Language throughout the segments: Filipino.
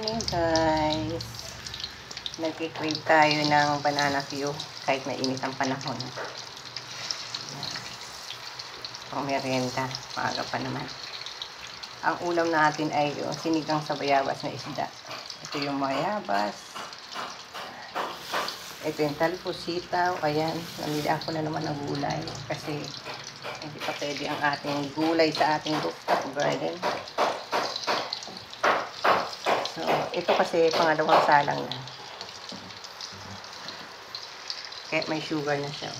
morning guys. Nagki-crave tayo ng banana Q kahit mainit ang panahon. Pang merienda, maaga pa naman. Ang ulam natin ay yung sinigang sa bayabas na isda. Ito yung bayabas. Ito yung talbos, sitaw. Ayan, namili ako na naman ng gulay kasi hindi pa pwede ang ating gulay sa ating rooftop garden. So, ito kasi pangalawang salang na. Kaya may sugar na siya.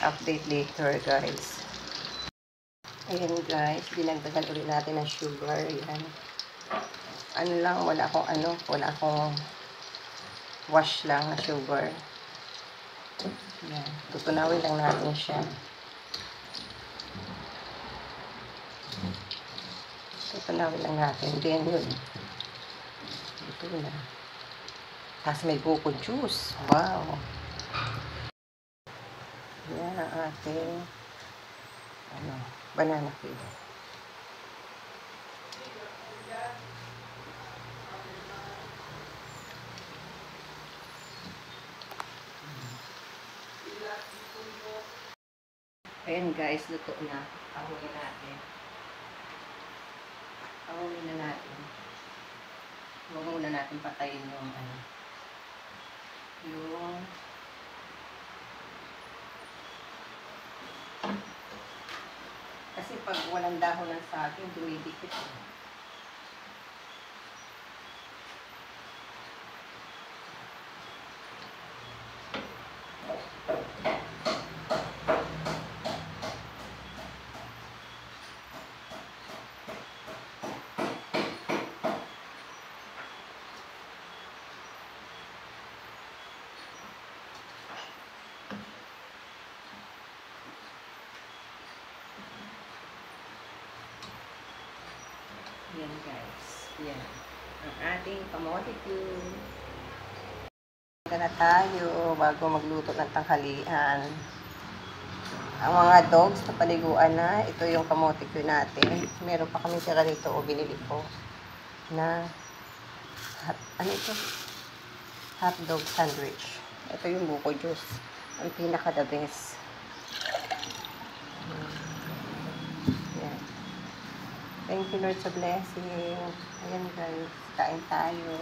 Update later guys. Ayan guys, dinagdagan ulit natin ng sugar. Ayan. Ano lang, wala akong wash lang na sugar. Ayan. Tutunawin lang natin siya. Tutunawin lang natin. Then yun. Ito na. Tapos may buko juice. Wow. Yan ang ating banana Q. Ayan guys, luto na. Pahuli natin. Pahuli na natin. Huwag muna natin patayin yung kasi pag walang dahon ng saging, dumidikit. Yan guys. Yan. Ang ating kamote Q. Maganda na tayo bago magluto ng tanghalian. Ang mga dogs na paliguan na. Ito yung kamote Q natin. Meron pa kami tira nito o binili ko na ano ito? Hot dog sandwich. Ito yung buko juice. Ang pinaka the best. Thank you Lord sa blessing. Ayan guys, kain tayo.